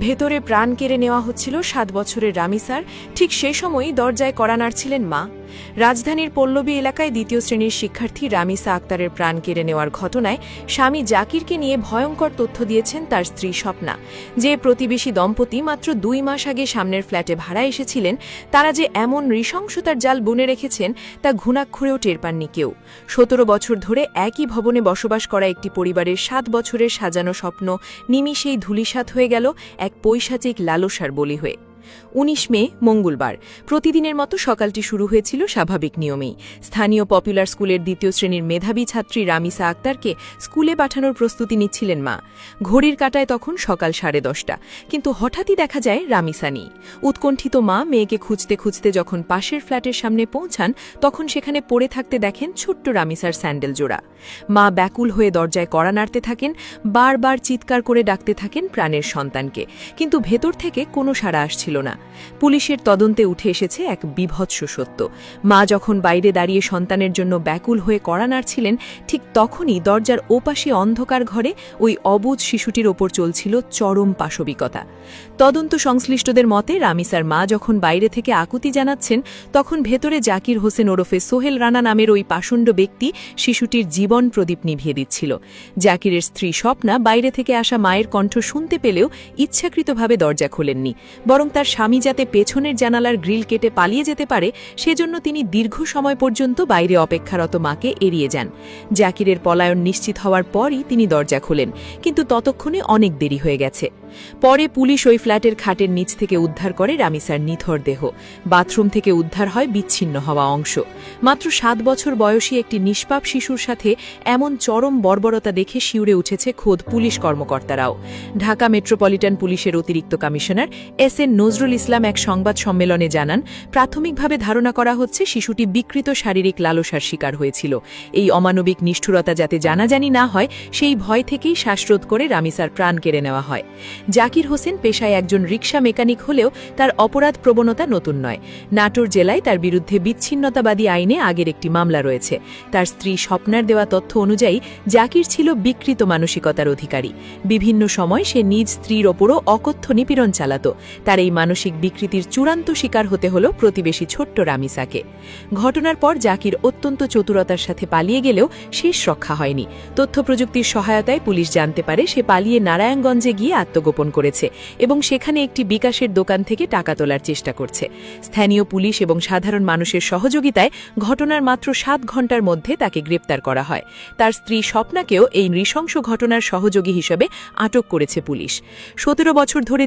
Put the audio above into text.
ভেতরে প্রাণ কেড়ে নেওয়া হচ্ছিল ৭ বছরের রামিসার। ঠিক সে সময়ই দরজায় কড়া নাড়ছিলেন মা। রাজধানীর পল্লবী এলাকায় দ্বিতীয় শ্রেণীর শিক্ষার্থী রামিসা আক্তারের প্রাণ কেড়ে নেওয়ার ঘটনায় স্বামী জাকিরকে নিয়ে ভয়ঙ্কর তথ্য দিয়েছেন তার স্ত্রী স্বপ্না। যে প্রতিবেশী দম্পতি মাত্র ২ মাস আগে সামনের ফ্ল্যাটে ভাড়া এসেছিলেন, তারা যে এমন নৃশংসতার জাল বুনে রেখেছেন তা ঘুণাক্ষরেও টের পাননি কেউ। ১৭ বছর ধরে একই ভবনে বসবাস করা একটি পরিবারের ৭ বছরের সাজানো স্বপ্ন নিমিষেই ধূলিসাৎ হয়ে গেল এক পৈশাচিক লালসার বলি হয়ে। ১৯ মে মঙ্গলবার প্রতিদিনের মতো সকালটি শুরু হয়েছিল স্বাভাবিক নিয়মেই। স্থানীয় পপুলার স্কুলের দ্বিতীয় শ্রেণীর মেধাবী ছাত্রী রামিসা আক্তারকে স্কুলে পাঠানোর প্রস্তুতি নিচ্ছিলেন মা। ঘড়ির কাঁটায় তখন সকাল 10:30, কিন্তু হঠাৎই দেখা যায় রামিসা নেই। উৎকণ্ঠিত মা মেয়েকে খুঁজতে খুঁজতে যখন পাশের ফ্ল্যাটের সামনে পৌঁছান, তখন সেখানে পড়ে থাকতে দেখেন ছোট্ট রামিসার স্যান্ডেল জোড়া। মা ব্যাকুল হয়ে দরজায় কড়া নাড়তে থাকেন, বারবার চিৎকার করে ডাকতে থাকেন প্রাণের সন্তানকে, কিন্তু ভেতর থেকে কোনো সাড়া আসছিল না। পুলিশের তদন্তে উঠে এসেছে এক বিভৎস সত্য। মা যখন বাইরে দাঁড়িয়ে সন্তানের জন্য ব্যাকুল হয়ে কড়া নাড়ছিলেন, ঠিক তখনই দরজার ওপাশে অন্ধকার ঘরে ওই অবুঝ শিশুটির ওপর চলছিল চরম পাশবিকতা। তদন্ত সংশ্লিষ্টদের মতে রামিসার মা যখন বাইরে থেকে আকুতি জানাচ্ছেন, তখন ভেতরে জাকির হোসেন ওরফে সোহেল রানা নামের ওই পাষণ্ড ব্যক্তি শিশুটির জীবন প্রদীপ নিভিয়ে দিচ্ছিল। জাকিরের স্ত্রী স্বপ্না বাইরে থেকে আসা মায়ের কণ্ঠ শুনতে পেলেও ইচ্ছাকৃতভাবে দরজা খোলেননি, বরং তার স্বামী যাতে পেছনের জানালার গ্রিল কেটে পালিয়ে যেতে পারে সেজন্য তিনি দীর্ঘ সময় পর্যন্ত বাইরে অপেক্ষারত মাকে এড়িয়ে যান। জাকিরের পলায়ন নিশ্চিত হওয়ার পরই তিনি দরজা খোলেন, কিন্তু ততক্ষণে অনেক দেরি হয়ে গেছে। পরে পুলিশ ওই ফ্ল্যাটের খাটের নিচ থেকে উদ্ধার করে রামিসার নিথর দেহ। বাথরুম থেকে উদ্ধার হয় বিচ্ছিন্ন হওয়া অংশ। মাত্র ৭ বছর বয়সী একটি নিষ্পাপ শিশুর সাথে এমন চরম বর্বরতা দেখে শিউরে উঠেছে খোদ পুলিশ কর্মকর্তারাও। ঢাকা মেট্রোপলিটন পুলিশের অতিরিক্ত কমিশনার এস.এন. নজরুল ইসলাম এক সংবাদ সম্মেলনে জানান, প্রাথমিকভাবে ধারণা করা হচ্ছে শিশুটি বিকৃত শারীরিক লালসার শিকার হয়েছিল। এই অমানবিক নিষ্ঠুরতা যাতে জানাজানি না হয়, সেই ভয় থেকেই শ্বাসরোধ করে রামিসার প্রাণ কেড়ে নেওয়া হয়। জাকির হোসেন পেশায় একজন রিকশা মেকানিক হলেও তার অপরাধ প্রবণতা নতুন নয়। নাটোর জেলায় তার বিরুদ্ধে বিচ্ছিন্নতাবাদী আইনে আগের একটি মামলা রয়েছে। তার স্ত্রী স্বপ্নার দেওয়া তথ্য অনুযায়ী জাকির ছিল বিকৃত মানসিকতার অধিকারী। বিভিন্ন সময় সে নিজ স্ত্রীর ওপরও অকথ্য নিপীড়ন চালাত। তার এই মানসিক বিকৃতির চূড়ান্ত শিকার হতে হল প্রতিবেশী ছোট্ট রামিসাকে। ঘটনার পর জাকির অত্যন্ত চতুরতার সাথে পালিয়ে গেলেও শেষ রক্ষা হয়নি। তথ্য প্রযুক্তির সহায়তায় পুলিশ জানতে পারে সে পালিয়ে নারায়ণগঞ্জে গিয়ে আত্মগোপন করেছে এবং সেখানে একটি বিকাশের দোকান থেকে টাকা তোলার চেষ্টা করছে। স্থানীয় পুলিশ এবং সাধারণ মানুষের সহযোগিতায় ঘটনার মাত্র ৭ ঘণ্টার মধ্যে তাকে গ্রেপ্তার করা হয়। তার স্ত্রী স্বপ্নাকেও এই নৃশংস ঘটনার সহযোগী হিসেবে আটক করেছে পুলিশ। ১৭ বছর ধরে